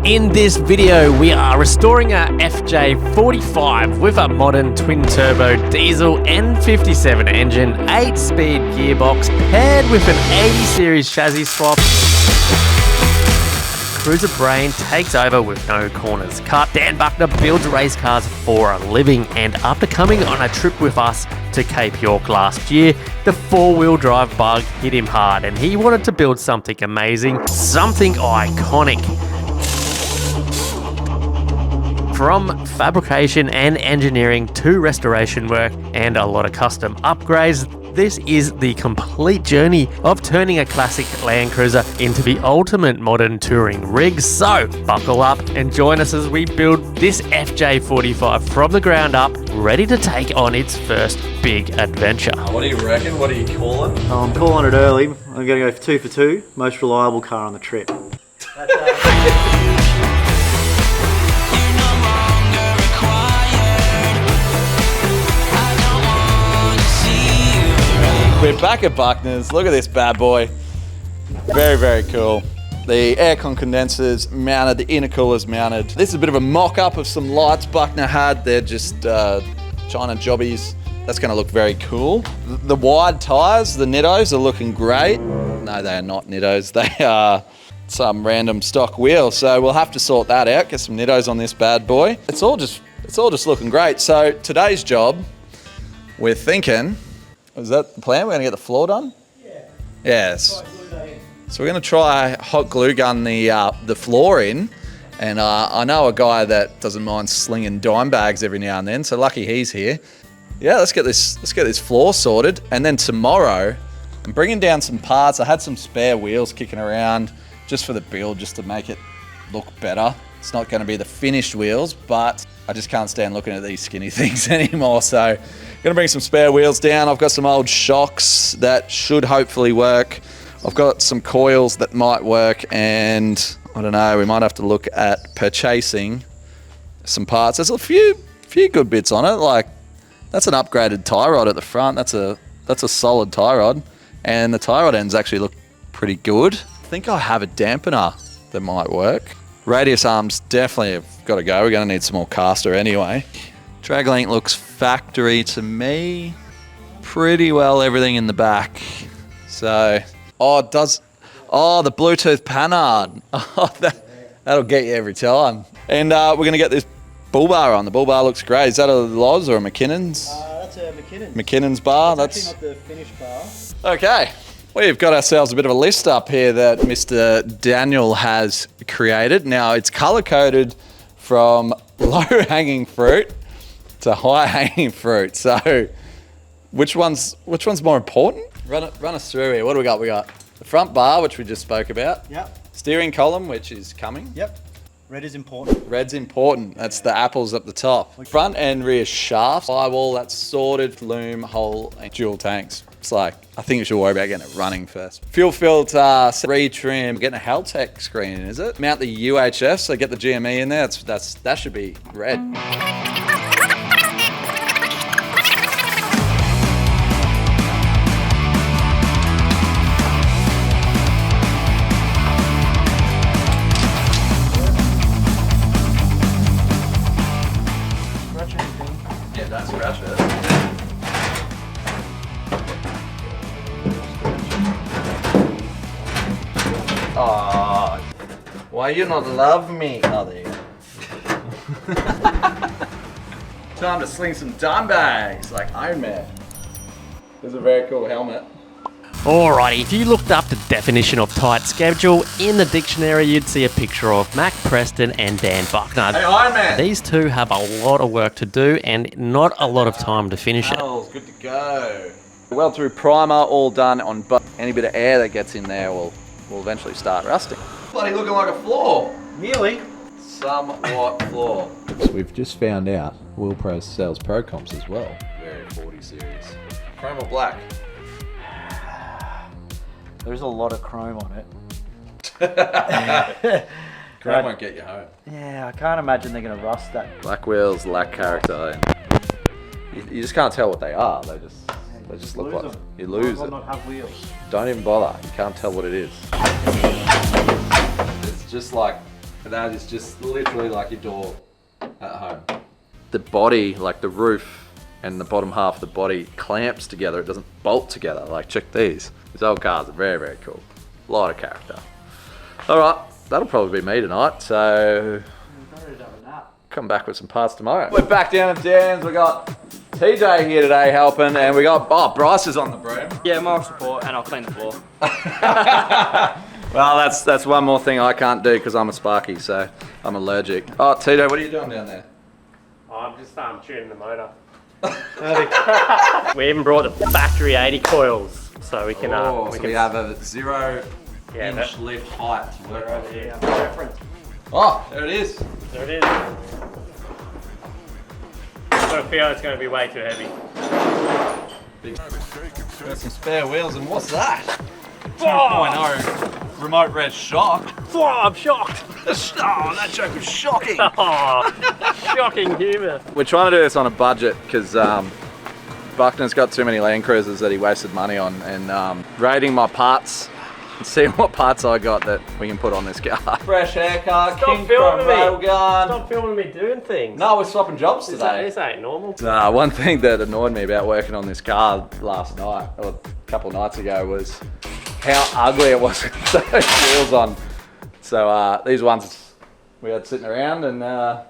In this video, we are restoring our FJ45 with a modern twin-turbo diesel N57 engine, 8-speed gearbox, paired with an 80 series chassis swap. Cruiser brain takes over with no corners cut. Dan Buckner builds race cars for a living, and after coming on a trip with us to Cape York last year, the four-wheel drive bug hit him hard and he wanted to build something amazing, something iconic. From fabrication and engineering to restoration work and a lot of custom upgrades, this is the complete journey of turning a classic Landcruiser into the ultimate modern touring rig. So buckle up and join us as we build this FJ45 from the ground up, ready to take on its first big adventure. What do you reckon? What are you calling? I'm calling it early. I'm going to go for 2 for 2. Most reliable car on the trip. We're back at Buckner's. Look at this bad boy. Very, very cool. The aircon condensers mounted, the intercooler's mounted. This is a bit of a mock-up of some lights Buckner had. They're just China jobbies. That's going to look very cool. The wide tyres, the Nittos, are looking great. No, they are not Nittos. They are some random stock wheel. So we'll have to sort that out, get some Nittos on this bad boy. It's all just looking great. So today's job, we're thinking, is that the plan? We're going to get the floor done? Yeah. Yes. So we're going to try hot glue gun the floor in. And I know a guy that doesn't mind slinging dime bags every now and then, so lucky he's here. Yeah, let's get this floor sorted. And then tomorrow, I'm bringing down some parts. I had some spare wheels kicking around just for the build, just to make it look better. It's not going to be the finished wheels, but I just can't stand looking at these skinny things anymore. So gonna bring some spare wheels down. I've got some old shocks that should hopefully work. I've got some coils that might work, and I don't know, we might have to look at purchasing some parts. There's a few good bits on it, like that's an upgraded tie rod at the front. That's a solid tie rod, and the tie rod ends actually look pretty good. I think I have a dampener that might work. Radius arms definitely have got to go. We're gonna need some more caster anyway. Drag link looks factory to me. Pretty well everything in the back. So, the Bluetooth panard. Oh, that'll get you every time. And we're gonna get this bull bar on. The bull bar looks great. Is that a Loz or a McKinnon's? That's a McKinnon's. McKinnon's bar. That's actually not the finished bar. Okay. We've got ourselves a bit of a list up here that Mr. Daniel has created. Now it's color-coded from low-hanging fruit to high-hanging fruit. So which one's more important? Run us through here. What do we got? We got the front bar, which we just spoke about. Yep. Steering column, which is coming. Yep. Red is important. Red's important. That's the apples up the top. Front and rear shafts. Firewall, that's sorted, loom, hole, and dual tanks. It's like, I think you should worry about getting it running first. Fuel filter, retrim, getting a Haltech screen, is it? Mount the UHF, so get the GME in there. That should be red. Yeah, don't scratch it. Oh, why you not love me? Oh, there you go. Time to sling some dime bags like Iron Man. This is a very cool helmet. Alrighty, if you looked up the definition of tight schedule in the dictionary, you'd see a picture of Mac Preston and Dan Buckner. Hey, Iron Man! These two have a lot of work to do and not a lot of time to finish it. Panels, good to go. Well through primer, all done on any bit of air that gets in there will eventually start rusting. Bloody looking like a floor. Nearly. Somewhat floor. So we've just found out Wheel Pro sells Pro Comps as well. Very 40 series. Chrome or black? There's a lot of chrome on it. Chrome won't get you home. Yeah, I can't imagine they're going to rust that. Black wheels lack character. You just can't tell what they are. They just look like you lose it. Not have wheels. Don't even bother. You can't tell what it is. It's just like That is just literally like your door at home. The body, like the roof and the bottom half of the body clamps together. It doesn't bolt together. Like, check these. These old cars are very, very cool. A lot of character. All right, that'll probably be me tonight. So come back with some parts tomorrow. We're back down at Dan's. We got TJ here today helping, and we got Bryce is on the broom. Yeah, moral support, and I'll clean the floor. Well, that's one more thing I can't do because I'm a Sparky, so I'm allergic. Oh, TJ, what are you doing down there? I'm just tuning the motor. We even brought the factory 80 coils, so we can. We have a 0-inch lift height to work on. Oh, there it is. There it is. I feel it's going to be way too heavy. Got some spare wheels, and what's that? 2.0 remote red shock. Oh, I'm shocked. Oh, that joke was shocking. Oh, shocking humour. We're trying to do this on a budget because Buckner's got too many Landcruisers that he wasted money on, and rating my parts and seeing what parts I got that we can put on this car. Fresh haircut, King Chrome railgun. Stop filming me doing things. No, we're swapping jobs today. This ain't normal. One thing that annoyed me about working on this car last night, or a couple of nights ago, was how ugly it was with those wheels on. So these ones we had sitting around, and we're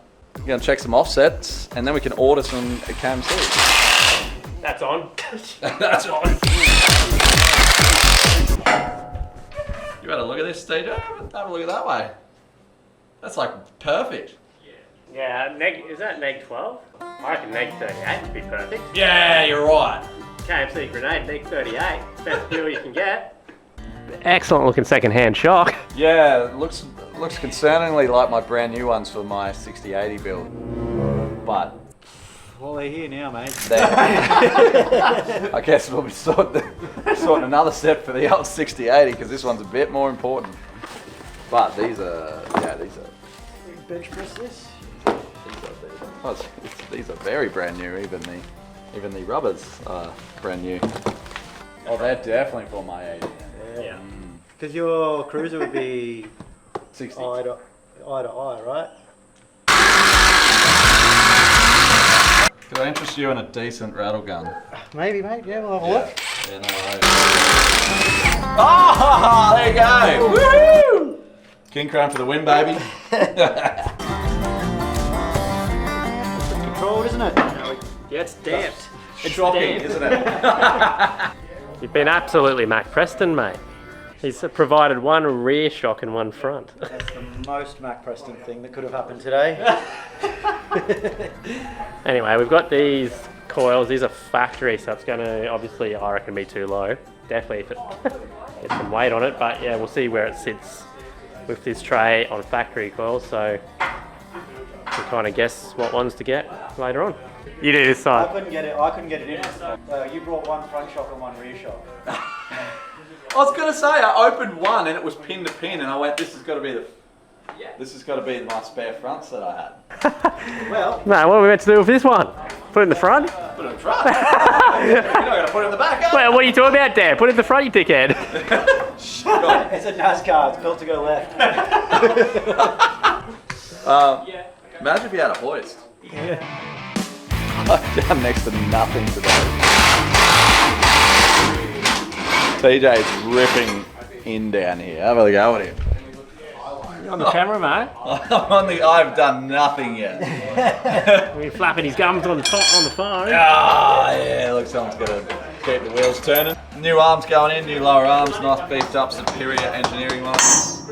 gonna check some offsets, and then we can order some KMC. That's on. That's on. You had a look at this, DJ? Have a look at that way. That's like perfect. Yeah, is that neg 12? I reckon neg 38 would be perfect. Yeah, you're right. KMC Grenade, neg 38. Best deal you can get. Excellent looking second-hand shock. Yeah, it looks concerningly like my brand new ones for my 6080 build. But Well, they're here now, mate. I guess we'll be sorting another set for the old 6080 because this one's a bit more important. But these are. Bench press this? These are very brand new. Even the rubbers are brand new. Oh, they're definitely for my 80. Yeah. Because your cruiser would be 60. eye to eye, right? Could I interest you in a decent rattle gun? Maybe, mate. Yeah, we'll have a look. Yeah, no worries. Oh, there you go! Woohoo! King Chrome for the win, baby. Controlled, isn't it? Yeah, it's damped. It's shocking, damped. isn't it? You've been absolutely Mac Preston, mate. He's provided one rear shock and one front. That's the most Mac Preston thing that could have happened today. Anyway, we've got these coils. These are factory, so it's going to obviously, I reckon, be too low. Definitely if it gets some weight on it, but yeah, we'll see where it sits with this tray on factory coils, so you can kind of guess what ones to get later on. You do this I side. couldn't get it in. You brought one front shock and one rear shock. I was gonna say I opened one and it was pin to pin, and I went, "This has got to be my spare fronts that I had." Well, No, what are we meant to do with this one? Put it in the front? Put it in the front. You're not gonna put it in the back, Well, what are you talking about, Dan? Put it in the front, you dickhead. it's a NASCAR. It's built to go left. Imagine if you had a hoist. Yeah. I've done next to nothing today. TJ's ripping in down here. Have a go at him. You're on the camera, mate. I've done nothing yet. We're flapping his gums on the phone. Ah, yeah, looks someone's gonna keep the wheels turning. New arms going in, new lower arms, nice beefed up superior engineering ones.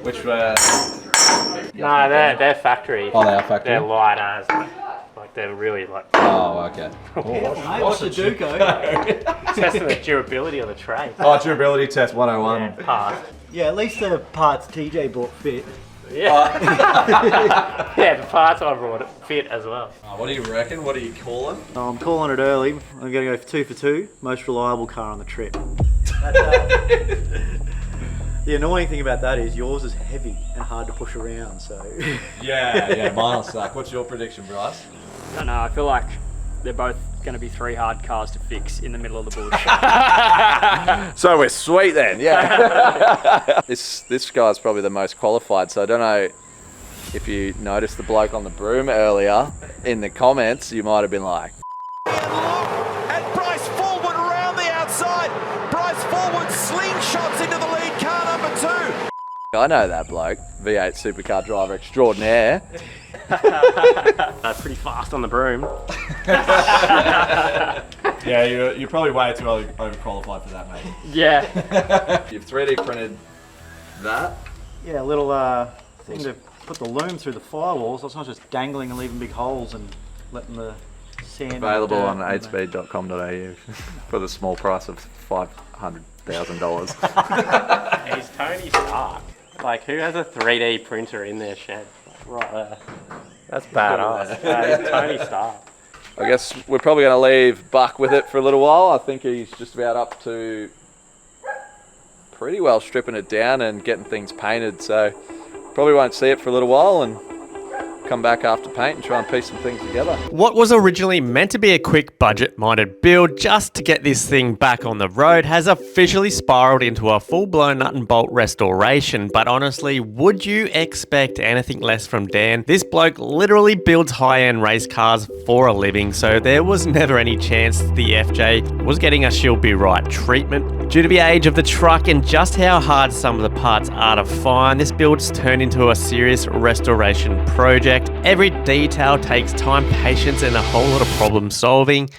Which were... No, they're factory. Oh, they are factory? They're light as. Like, they're really like... Oh, okay. What's the Duco? Testing the durability of the tray. Oh, durability test 101. Yeah, passed. Yeah, at least the parts TJ bought fit. Yeah. Yeah, the parts I brought fit as well. What do you reckon? What are you calling? I'm calling it early. I'm going to go for 2 for 2. Most reliable car on the trip. The annoying thing about that is yours is heavy and hard to push around, so... Yeah, mine'll suck. What's your prediction, Bryce? I don't know, I feel like they're both going to be 3 hard cars to fix in the middle of the bush. So we're sweet then, yeah. This guy's probably the most qualified, so I don't know if you noticed the bloke on the broom earlier in the comments, you might have been like, And Bryce forward around the outside. Bryce forward slingshots into the lead car number 2. I know that bloke, V8 supercar driver extraordinaire. Pretty fast on the broom. Yeah, you're probably way too overqualified for that, mate. Yeah. You've 3D printed that? Yeah, a little thing to put the loom through the firewalls, so it's not just dangling and leaving big holes and letting the sand... Available on and 8speed.com.au for the small price of $500,000. He's Tony Stark. Like, who has a 3D printer in their shed? Right there. That's badass. He's Tony Stark. I guess we're probably going to leave Buck with it for a little while. I think he's just about up to pretty well stripping it down and getting things painted, so probably won't see it for a little while and come back after paint and try and piece some things together. What was originally meant to be a quick budget-minded build just to get this thing back on the road has officially spiraled into a full-blown nut and bolt restoration, but honestly, would you expect anything less from Dan? This bloke literally builds high-end race cars for a living, so there was never any chance the FJ was getting a she'll be right treatment. Due to the age of the truck and just how hard some of the parts are to find, this build's turned into a serious restoration project. Every detail takes time, patience, and a whole lot of problem solving.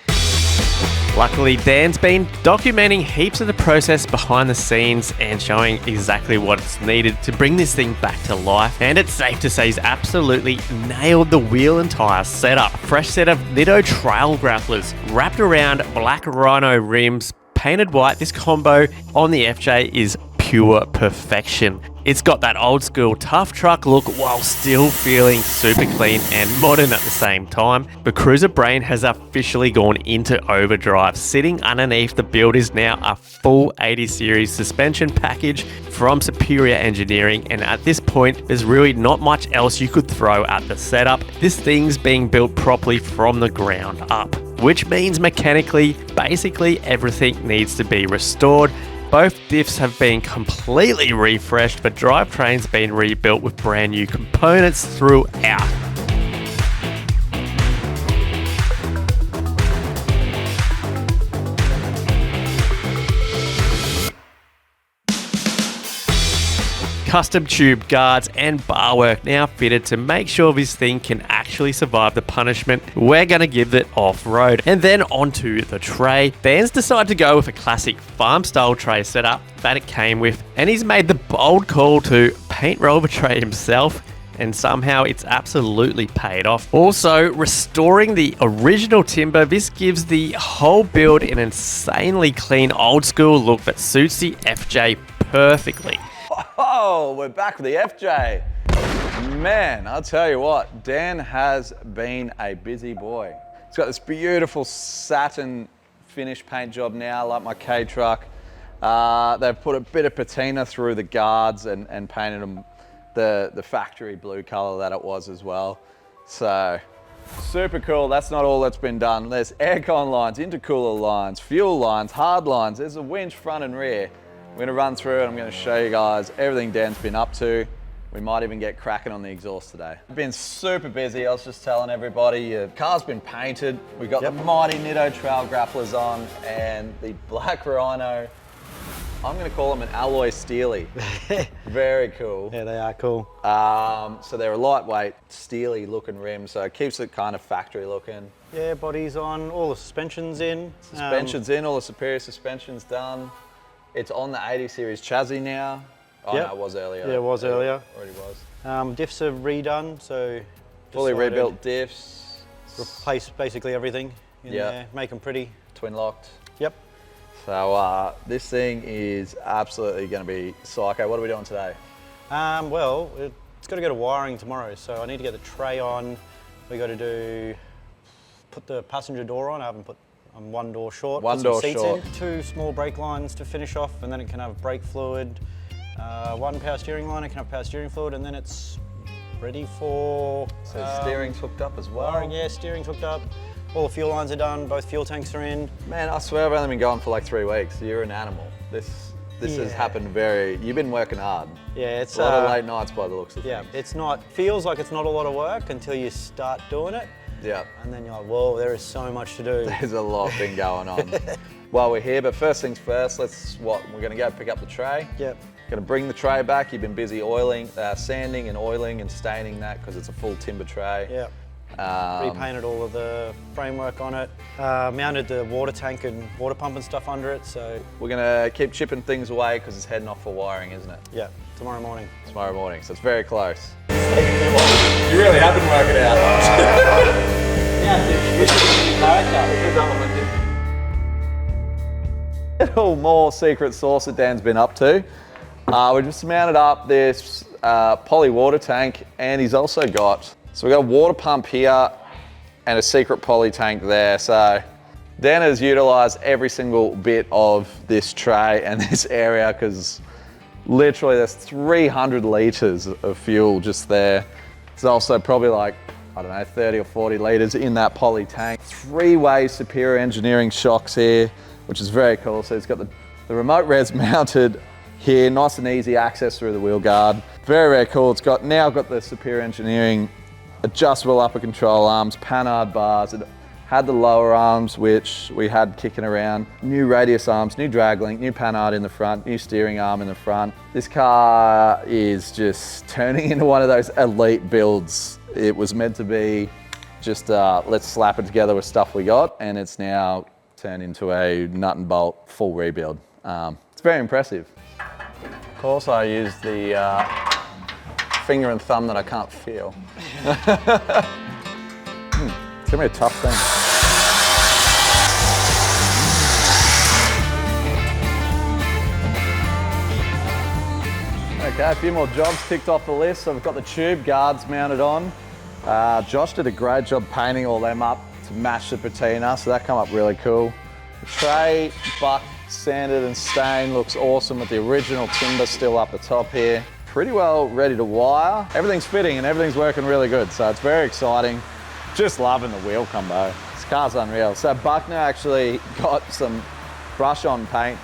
Luckily, Dan's been documenting heaps of the process behind the scenes and showing exactly what's needed to bring this thing back to life. And it's safe to say he's absolutely nailed the wheel and tyre setup. Fresh set of Nitto trail grapplers wrapped around black Rhino rims, painted white. This combo on the FJ is pure perfection. It's got that old school tough truck look while still feeling super clean and modern at the same time. The Cruiser brain has officially gone into overdrive. Sitting underneath the build is now a full 80 series suspension package from Superior Engineering, and at this point there's really not much else you could throw at the setup. This thing's being built properly from the ground up, which means mechanically basically everything needs to be restored. Both diffs have been completely refreshed, but drivetrain's been rebuilt with brand new components throughout. Custom tube guards and bar work now fitted to make sure this thing can actually survive the punishment we're going to give it off-road. And then onto the tray. Dan's decided to go with a classic farm-style tray setup that it came with, and he's made the bold call to paint roll the tray himself, and somehow it's absolutely paid off. Also, restoring the original timber, this gives the whole build an insanely clean old-school look that suits the FJ perfectly. Oh, we're back with the FJ. Man, I'll tell you what, Dan has been a busy boy. He's got this beautiful satin finish paint job now, like my K truck. They've put a bit of patina through the guards and painted them the factory blue color that it was as well. So, super cool. That's not all that's been done. There's aircon lines, intercooler lines, fuel lines, hard lines. There's a winch front and rear. We're going to run through and I'm going to show you guys everything Dan's been up to. We might even get cracking on the exhaust today. I've been super busy. I was just telling everybody, the car's been painted. We've got the mighty Nitto trail grapplers on and the black Rhino. I'm going to call them an alloy steely. Very cool. Yeah, they are cool. So they're a lightweight, steely looking rim, so it keeps it kind of factory looking. Yeah, body's on, all the suspension's in. Suspension's in, all the Superior suspension's done. It's on the 80 series chassis now. Oh no, it was earlier. Yeah, it was earlier. Already was. Diffs are redone, so Fully rebuilt diffs. Replaced basically everything in there, make them pretty. Twin locked. Yep. So this thing is absolutely going to be psycho. What are we doing today? Well, it's got to go to wiring tomorrow, so I need to get the tray on. We got to put the passenger door on. I haven't put. I'm one door short. One door short. In, 2 small brake lines to finish off, and then it can have brake fluid. 1 power steering line, it can have power steering fluid, and then it's ready for... So steering's hooked up as well? Wiring, yeah, steering's hooked up. All the fuel lines are done, both fuel tanks are in. Man, I swear I've only been going for like 3 weeks. You're an animal. This has happened you've been working hard. Yeah, it's a lot of late nights by the looks of things. feels like it's not a lot of work until you start doing it. Yeah. And then you're like, whoa, there is so much to do. There's a lot been going on. While we're here, but first things first, we're gonna go pick up the tray. Yep. Gonna bring the tray back. You've been busy sanding and oiling and staining that because it's a full timber tray. Yep. Repainted all of the framework on it. Mounted the water tank and water pump and stuff under it, so. We're gonna keep chipping things away because it's heading off for wiring, isn't it? Yeah, tomorrow morning. Tomorrow morning, so it's very close. You really have been working out. A little more secret sauce that Dan's been up to. We just mounted up this poly water tank, and he's also got, so we've got a water pump here and a secret poly tank there. So Dan has utilized every single bit of this tray and this area because literally there's 300 liters of fuel just there. There's also probably like, I don't know, 30 or 40 liters in that poly tank. 3-way superior engineering shocks here, which is very cool. So it's got the remote res mounted here, nice and easy access through the wheel guard. Very, very cool. It's now got the superior engineering adjustable upper control arms, panhard bars. It had the lower arms, which we had kicking around. New radius arms, new drag link, new panhard in the front, new steering arm in the front. This car is just turning into one of those elite builds. It was meant to be just let's slap it together with stuff we got, and it's now turned into a nut and bolt full rebuild. It's very impressive. Of course, I use the finger and thumb that I can't feel. It's gonna be a tough thing. Okay, a few more jobs ticked off the list. So we've got the tube guards mounted on. Josh did a great job painting all them up to match the patina, so that come up really cool. The tray, buck, sanded and stained, looks awesome with the original timber still up the top here. Pretty well ready to wire. Everything's fitting and everything's working really good, so it's very exciting. Just loving the wheel combo. This car's unreal. So Buckner actually got some brush-on paint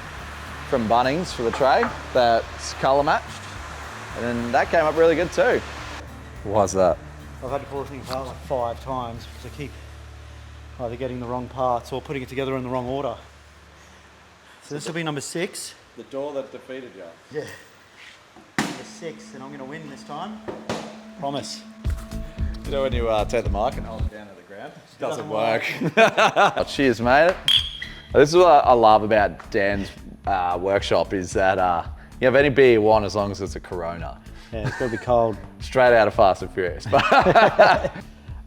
from Bunnings for the tray that's colour matched. And then that came up really good too. Why's that? I've had to pull the thing apart like 5 times because I keep either getting the wrong parts or putting it together in the wrong order. So this will be number 6. The door that defeated you. Yeah. Number 6, and I'm going to win this time. Promise. You know when you take the mic and hold it down to the ground? It doesn't work. Cheers, mate. This is what I love about Dan's workshop is that you have any beer you want as long as it's a Corona. Yeah, it's got to be cold. Straight out of Fast and Furious.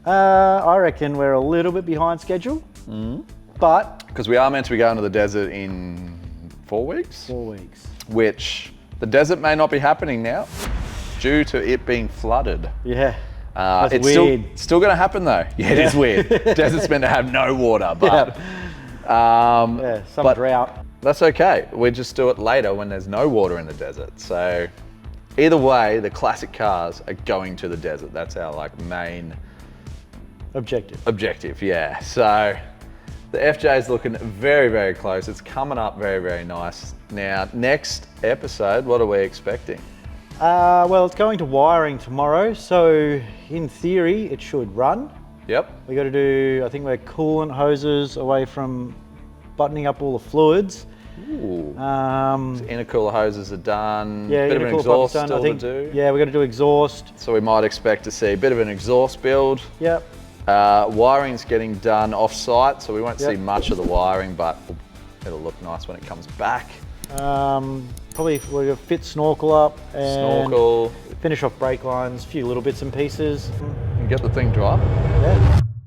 I reckon we're a little bit behind schedule, but... Because we are meant to be going to the desert in 4 weeks. 4 weeks. Which the desert may not be happening now due to it being flooded. Yeah. It's weird. still going to happen though. Yeah, it is weird. Desert's meant to have no water, but... some drought. That's okay. We just do it later when there's no water in the desert. So either way, the classic cars are going to the desert. That's our main objective, yeah. So the FJ is looking very, very close. It's coming up very, very nice. Now, next episode, what are we expecting? Well, it's going to wiring tomorrow, so in theory, it should run. Yep. We got to do, I think we're coolant hoses away from buttoning up all the fluids. Ooh. Intercooler hoses are done. Yeah, bit of an exhaust still to do. Yeah, we got to do exhaust. So we might expect to see a bit of an exhaust build. Yep. Wiring's getting done off-site, so we won't see much of the wiring, but it'll look nice when it comes back. Probably we're gonna fit snorkel up and finish off brake lines, a few little bits and pieces. And get the thing dry. Yeah.